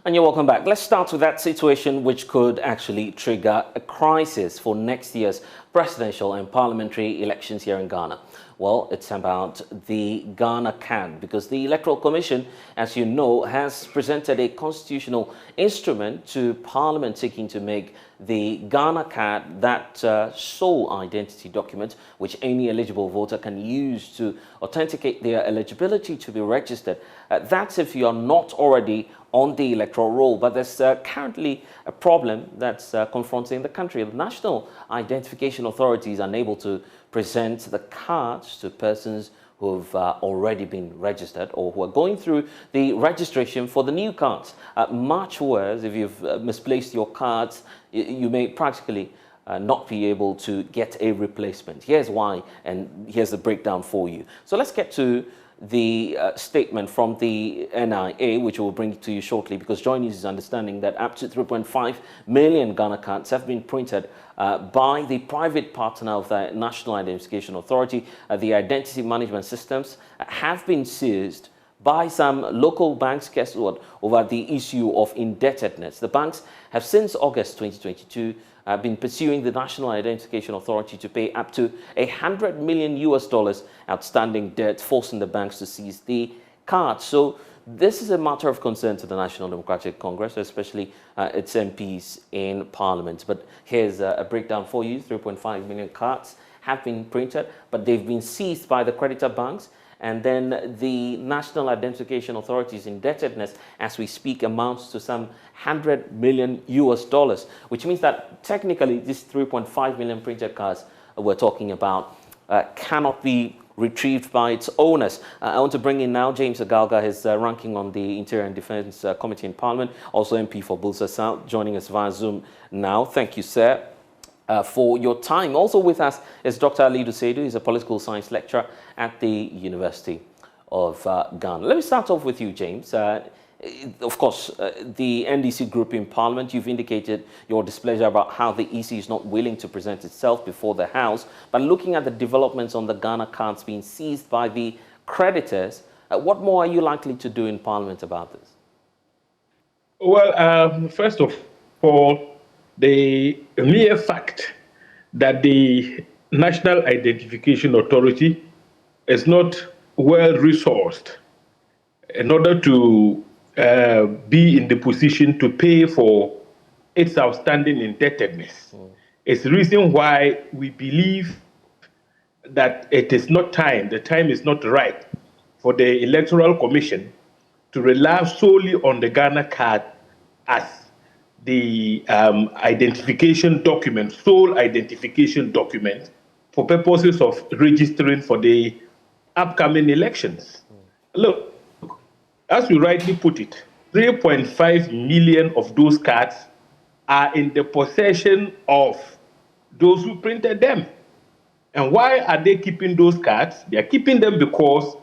And you're welcome back. Let's start with that situation which could actually trigger a crisis for next year's presidential and parliamentary elections here in Ghana. Well, it's about the Ghana card, because the Electoral Commission, as you know, has presented a constitutional instrument to Parliament seeking to make the Ghana card that sole identity document which any eligible voter can use to authenticate their eligibility to be registered. That's if you are not already on the electoral roll. But there's currently a problem that's confronting the country. The National Identification Authority is unable to present the cards to persons who've already been registered or who are going through the registration for the new cards. Much worse, if you've misplaced your cards, you may practically not be able to get a replacement. Here's why, and here's the breakdown for you. So let's get to the statement from the NIA, which we'll bring to you shortly, because Joy News is understanding that up to 3.5 million Ghana cards have been printed by the private partner of the National Identification Authority. The identity management systems have been seized by some local banks, guess what, over the issue of indebtedness. The banks have since August 2022 been pursuing the National Identification Authority to pay up to $100 million outstanding debt, forcing the banks to seize the cards. So this is a matter of concern to the National Democratic Congress, especially its MPs in Parliament. But here's a breakdown for you. 3.5 million cards have been printed, but they've been seized by the creditor banks. And then the National Identification Authority's indebtedness, as we speak, amounts to some $100 million, which means that technically these 3.5 million printed cards we're talking about cannot be retrieved by its owners. I want to bring in now James Agalga, his ranking on the Interior and Defence Committee in Parliament, also MP for Bulsa South, joining us via Zoom now. Thank you, sir, for your time. Also with us is Dr. Ali Dusedu. He's a political science lecturer at the University of Ghana. Let me start off with you, James. Of course, the NDC group in Parliament, you've indicated your displeasure about how the EC is not willing to present itself before the House. But looking at the developments on the Ghana cards being seized by the creditors, what more are you likely to do in Parliament about this? Well, first of all, the mere fact that the National Identification Authority is not well resourced in order to be in the position to pay for its outstanding indebtedness. It's the reason why we believe that it is not time, the time is not right for the Electoral Commission to rely solely on the Ghana card as the identification document, sole identification document for purposes of registering for the upcoming elections. Look, as you rightly put it, 3.5 million of those cards are in the possession of those who printed them. And why are they keeping those cards? They are keeping them because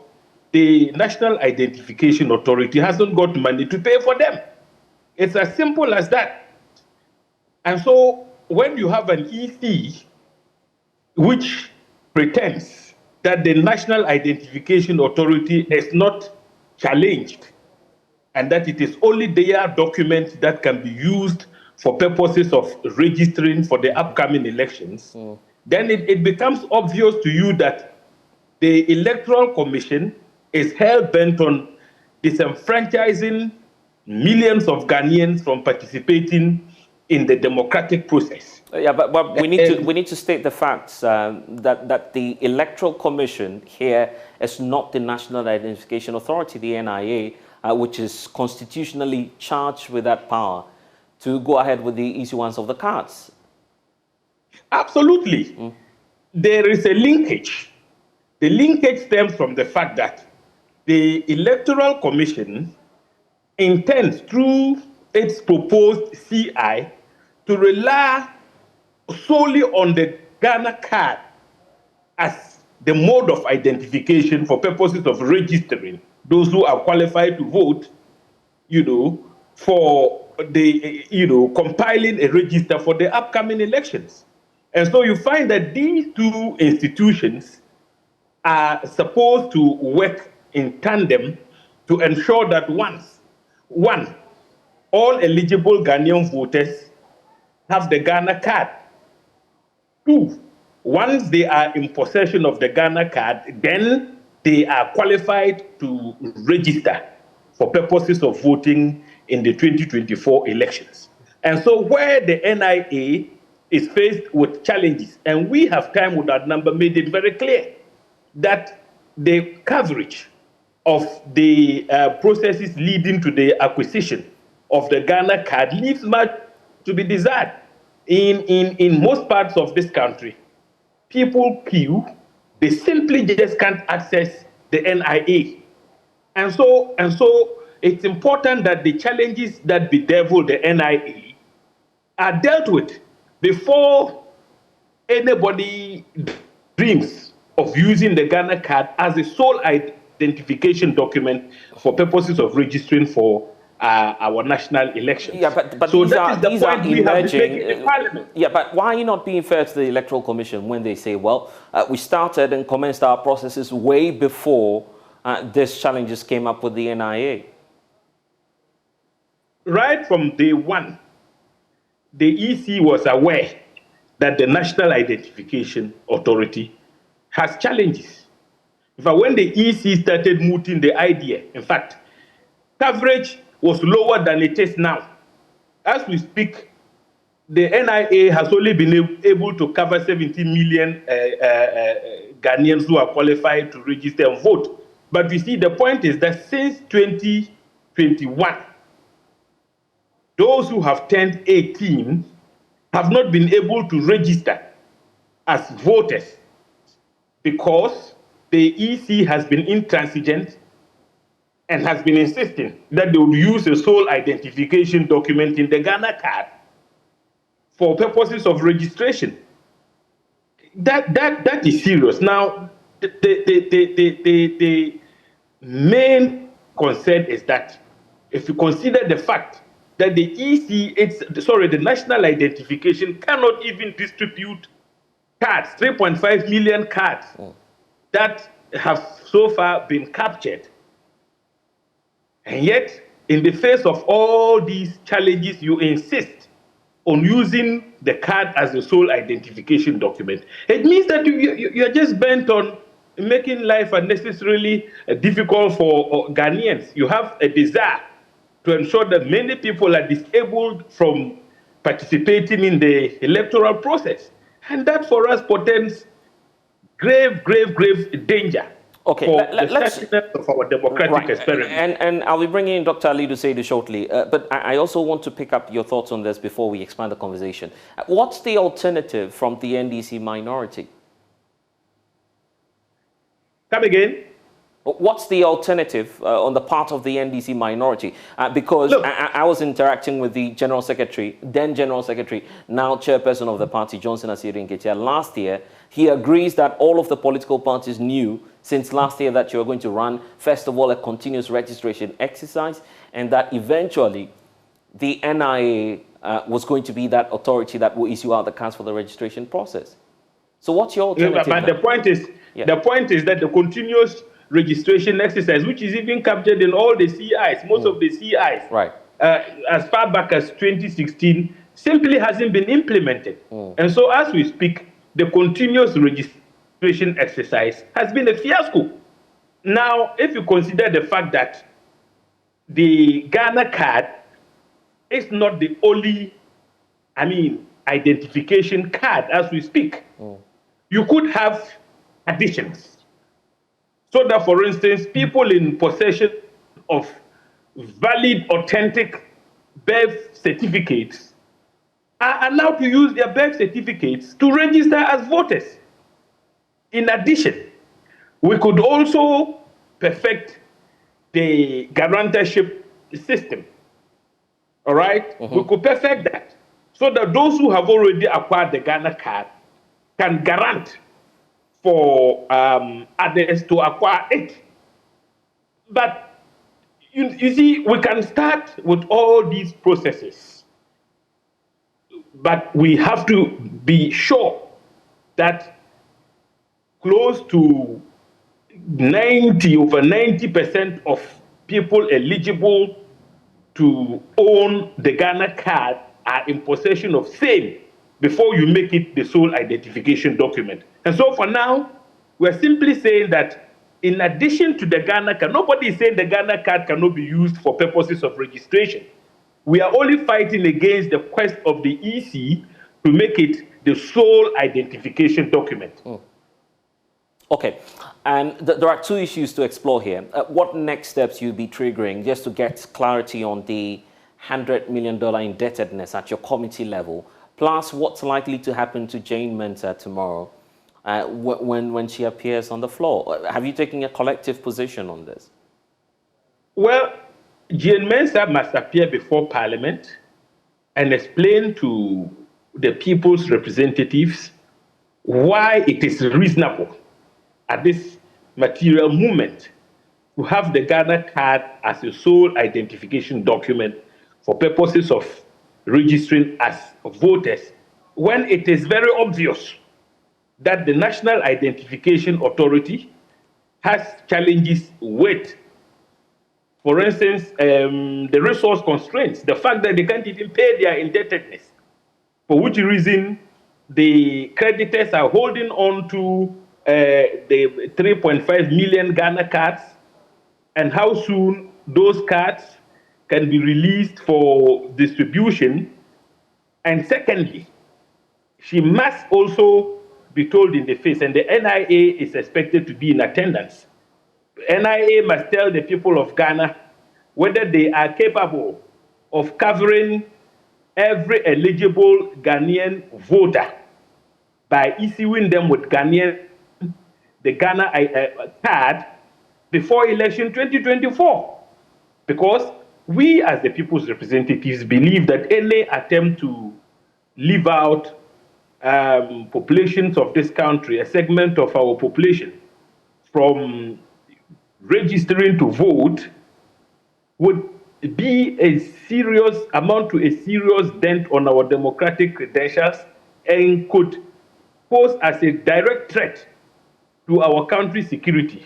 the National Identification Authority hasn't got money to pay for them. It's as simple as that. And so when you have an EC which pretends that the National Identification Authority is not challenged and that it is only their document that can be used for purposes of registering for the upcoming elections, then it becomes obvious to you that the Electoral Commission is hell-bent on disenfranchising millions of Ghanaians from participating in the democratic process. Yeah, but we need to state the facts that the Electoral Commission here is not the National Identification Authority, the NIA, which is constitutionally charged with that power to go ahead with the issuance of the cards. Absolutely. There is a linkage. The linkage stems from the fact that the Electoral Commission intends, through its proposed CI, to rely solely on the Ghana card as the mode of identification for purposes of registering those who are qualified to vote, for the, compiling a register for the upcoming elections. And so you find that these two institutions are supposed to work in tandem to ensure that one, all eligible Ghanaian voters have the Ghana card. 2, once they are in possession of the Ghana card, then they are qualified to register for purposes of voting in the 2024 elections. And so where the NIA is faced with challenges, and we have time with that number made it very clear that the coverage of the processes leading to the acquisition of the Ghana card leaves much to be desired. In most parts of this country, people queue, they simply just can't access the NIA. And so it's important that the challenges that bedevil the NIA are dealt with before anybody dreams of using the Ghana card as a sole identification document for purposes of registering for our national elections. Yeah, but so these that are, is the these point are we have to emerging. make in the Parliament. Yeah, but why are you not being fair to the Electoral Commission when they say, well, we started and commenced our processes way before these challenges came up with the NIA? Right from day one, the EC was aware that the National Identification Authority has challenges. In fact, when the EC started mooting the idea, in fact, coverage was lower than it is now. As we speak, the NIA has only been able to cover 70 million Ghanaians who are qualified to register and vote. But you see, the point is that since 2021, those who have turned 18 have not been able to register as voters because the EC has been intransigent and has been insisting that they would use a sole identification document in the Ghana card for purposes of registration. That is serious. Now, the main concern is that if you consider the fact that the the national identification cannot even distribute cards, 3.5 million cards that have so far been captured. And yet, in the face of all these challenges, you insist on using the card as a sole identification document. It means that you're just bent on making life unnecessarily difficult for Ghanaians. You have a desire to ensure that many people are disabled from participating in the electoral process. And that for us portends grave danger. Okay, For let's the success of our democratic experiment. And I'll be bringing in Dr. Ali Duseidu shortly. But I also want to pick up your thoughts on this before we expand the conversation. What's the alternative from the NDC minority? Come again? What's the alternative on the part of the NDC minority? Because I was interacting with the General Secretary, then General Secretary, now Chairperson of the party, Johnson Asiedu Nketia, last year. He agrees that all of the political parties knew since last year that you were going to run, first of all, a continuous registration exercise, and that eventually the NIA was going to be that authority that will issue out the cards for the registration process. So what's your alternative? But the point is that the continuous registration exercise, which is even captured in all the CIs, most of the CIs, right, as far back as 2016, simply hasn't been implemented. And so as we speak, the continuous registration exercise has been a fiasco. Now, if you consider the fact that the Ghana card is not the only, identification card as we speak, you could have additions. So that, for instance, people in possession of valid, authentic birth certificates are allowed to use their birth certificates to register as voters. In addition, we could also perfect the guarantorship system. All right? We could perfect that so that those who have already acquired the Ghana card can guarantee for others to acquire it. But you see, we can start with all these processes, but we have to be sure that close to over 90% of people eligible to own the Ghana card are in possession of same before you make it the sole identification document. And so for now, we're simply saying that in addition to the Ghana card, nobody is saying the Ghana card cannot be used for purposes of registration. We are only fighting against the quest of the EC to make it the sole identification document. Okay, and there are two issues to explore here. What next steps you'll be triggering just to get clarity on the $100 million indebtedness at your committee level, plus what's likely to happen to Jane Mensah tomorrow when she appears on the floor? Have you taken a collective position on this? Well, Jane Mensah must appear before Parliament and explain to the people's representatives why it is reasonable at this material moment to have the Ghana card as a sole identification document for purposes of registering as voters, when it is very obvious that the National Identification Authority has challenges with, for instance, the resource constraints, the fact that they can't even pay their indebtedness, for which reason the creditors are holding on to the 3.5 million Ghana cards, and how soon those cards can be released for distribution. And secondly, she must also be told in the face, and the NIA is expected to be in attendance. NIA must tell the people of Ghana whether they are capable of covering every eligible Ghanaian voter by issuing them with the Ghana card before election 2024. Because we as the people's representatives believe that any attempt to leave out populations of this country, a segment of our population, from registering to vote would be a serious amount to a serious dent on our democratic credentials and could pose as a direct threat to our country's security.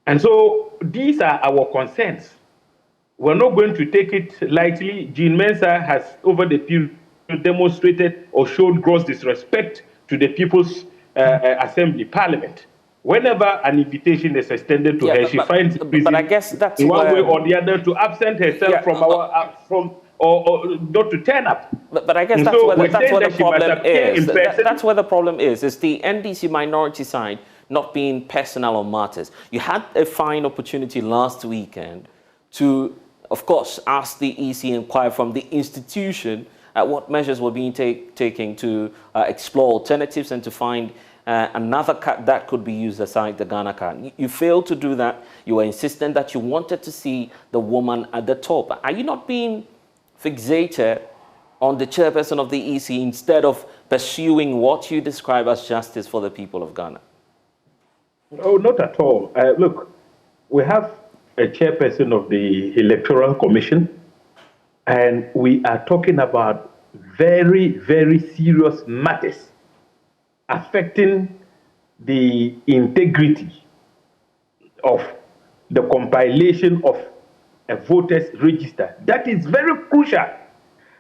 And so these are our concerns. We're not going to take it lightly. Jean Mensah has, over the period, demonstrated or showed gross disrespect to the People's Assembly, Parliament. Whenever an invitation is extended to her, she finds it but I guess that's in one way or the other to absent herself from or not to turn up. But I guess that's where the problem is. That's where the problem is. It's the NDC minority side not being personal on matters. You had a fine opportunity last weekend to, of course, ask the EC inquire from the institution what measures were being taken to explore alternatives and to find another card that could be used aside the Ghana card. You failed to do that. You were insistent that you wanted to see the woman at the top. Are you not being fixated on the chairperson of the EC instead of pursuing what you describe as justice for the people of Ghana? Oh, not at all. Look, we have a chairperson of the Electoral Commission, and we are talking about very, very serious matters affecting the integrity of the compilation of a voters register. That is very crucial.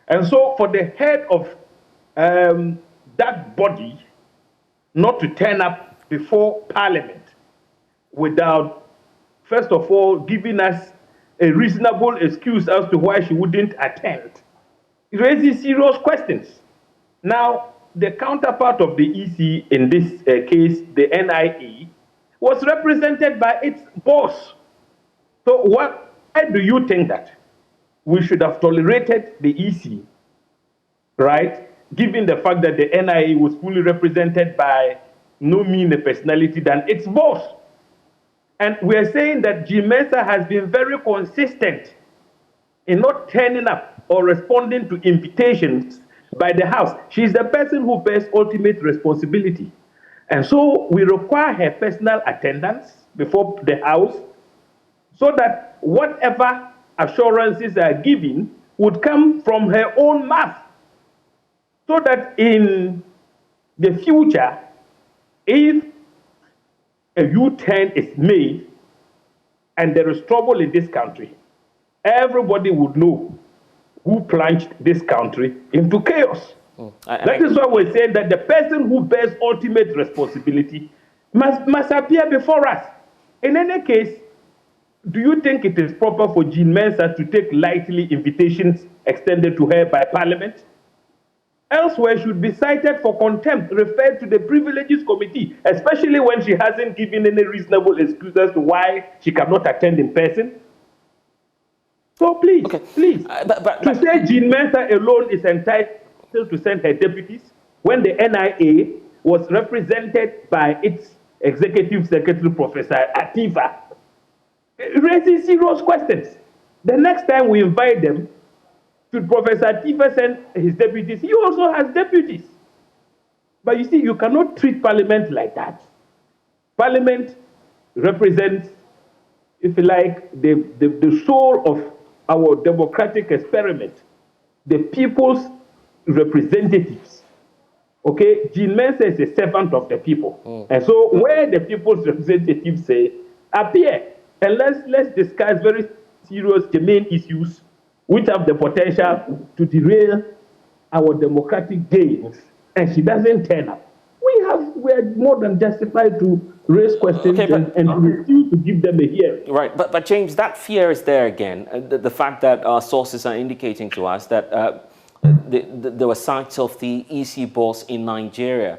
And so for the head of that body not to turn up before Parliament without, first of all, giving us a reasonable excuse as to why she wouldn't attend, it raises serious questions. Now, the counterpart of the EC in this case, the NIA, was represented by its boss. So why do you think that we should have tolerated the EC, right, given the fact that the NIA was fully represented by no meaner personality than its boss? And we're saying that Jean Mensah has been very consistent in not turning up or responding to invitations by the House. She's the person who bears ultimate responsibility. And so we require her personal attendance before the House so that whatever assurances are given would come from her own mouth. So that in the future, if a U-turn is made and there is trouble in this country, everybody would know who plunged this country into chaos. That is why we're saying that the person who bears ultimate responsibility must appear before us. In any case, do you think it is proper for Jean Mensa to take lightly invitations extended to her by Parliament? Elsewhere, should be cited for contempt, referred to the Privileges Committee, especially when she hasn't given any reasonable excuse as to why she cannot attend in person. So please, to say Jean Mensa alone is entitled to send her deputies when the NIA was represented by its executive secretary, Professor Atifa, raises serious questions. The next time we invite them, should Professor Atifa send his deputies? He also has deputies. But you see, you cannot treat Parliament like that. Parliament represents, if you like, the soul of our democratic experiment, the people's representatives. Okay, Jean Mensa is a servant of the people. And so where the people's representatives say, appear, and let's discuss very serious germane issues which have the potential to derail our democratic gains, and she doesn't turn up. We are more than justified to raise questions and refuse to give them a hearing. Right, but James, that fear is there again. The fact that our sources are indicating to us that there were sightings of the EC boss in Nigeria.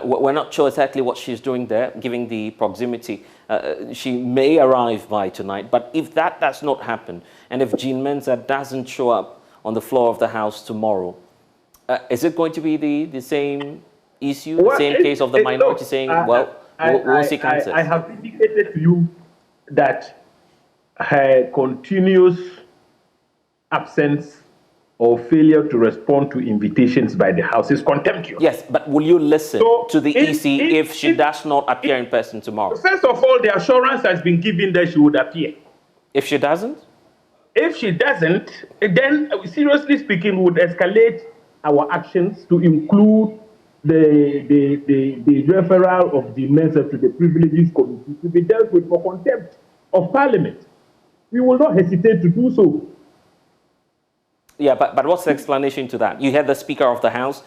We're not sure exactly what she's doing there, given the proximity. She may arrive by tonight, but if that does not happen, and if Jean Mensa doesn't show up on the floor of the House tomorrow, is it going to be the same issue, the same case of the minority saying, we'll seek answers? I have indicated to you that her continuous absence or failure to respond to invitations by the House is contemptuous. Yes, but will you listen to the EC if she does not appear in person tomorrow? First of all, the assurance has been given that she would appear. If she doesn't? If she doesn't, then seriously speaking, we would escalate our actions to include the referral of the Mensa to the Privileges Committee to be dealt with for contempt of Parliament. We will not hesitate to do so. Yeah, but what's the explanation to that? You had the Speaker of the House,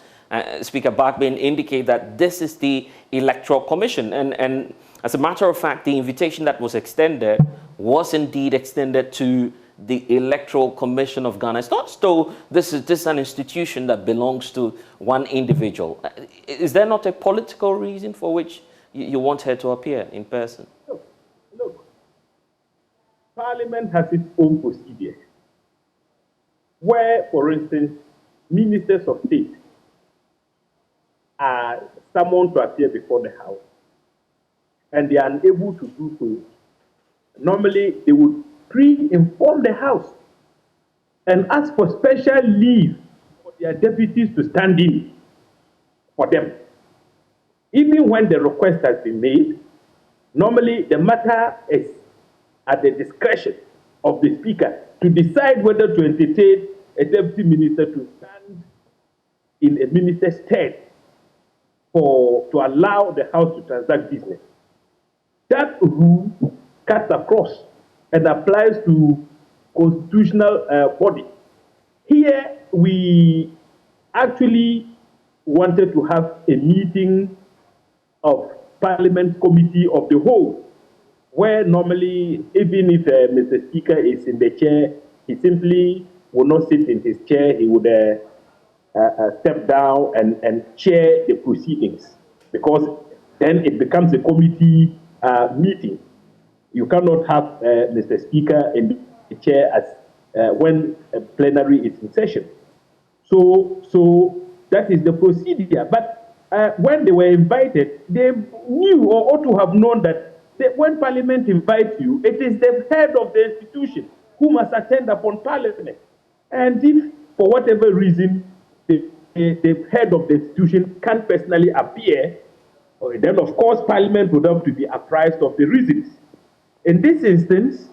Speaker Bagbin, indicate that this is the Electoral Commission. And as a matter of fact, the invitation that was extended was indeed extended to the Electoral Commission of Ghana. It's not as though this is an institution that belongs to one individual. Is there not a political reason for which you want her to appear in person? Look, Parliament has its own procedure, where, for instance, ministers of state are summoned to appear before the House, and they are unable to do so. Normally, they would pre-inform the House and ask for special leave for their deputies to stand in for them. Even when the request has been made, normally the matter is at the discretion of the Speaker to decide whether to entertain a deputy minister to stand in a minister's stead to allow the House to transact business. That rule cuts across and applies to constitutional body. Here, we actually wanted to have a meeting of Parliament Committee of the Whole, where normally, even if Mr. Speaker is in the chair, he simply will not sit in his chair. He would step down and chair the proceedings, because then it becomes a committee meeting. You cannot have Mr. Speaker in the chair as when a plenary is in session. So that is the procedure. But when they were invited, they knew or ought to have known that when Parliament invites you, it is the head of the institution who must attend upon Parliament. And if, for whatever reason, the head of the institution can't personally appear, then of course Parliament would have to be apprised of the reasons. In this instance,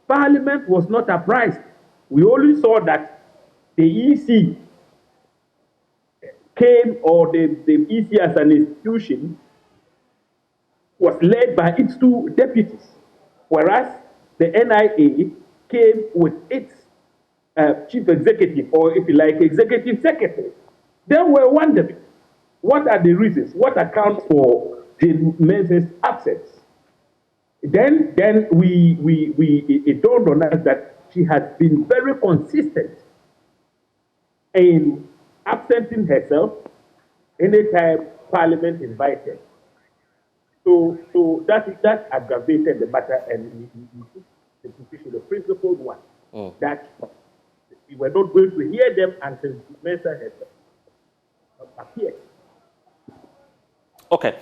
Parliament was not apprised. We only saw that the EC came, or the EC as an institution was led by its two deputies, whereas the NIA came with its chief executive, or if you like, executive secretary, then we're wondering, what are the reasons? What accounts for the Mensah's absence? Then it dawned on us that she has been very consistent in absenting herself anytime Parliament invited. So that aggravated the matter, and we took the position, the principled one, that we were not going to hear them until Mensah had appeared. Okay.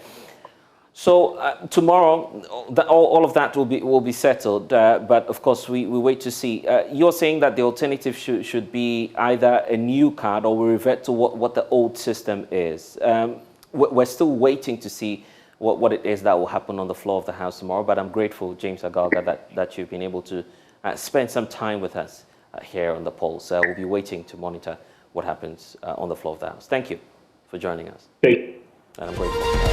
So tomorrow, all of that will be settled. But of course, we wait to see. You're saying that the alternative should be either a new card or we revert to what the old system is. We're still waiting to see what it is that will happen on the floor of the House tomorrow. But I'm grateful, James Agalga, that you've been able to spend some time with us here on the polls. We'll be waiting to monitor what happens on the floor of the House. Thank you for joining us. Thank you. And I'm grateful.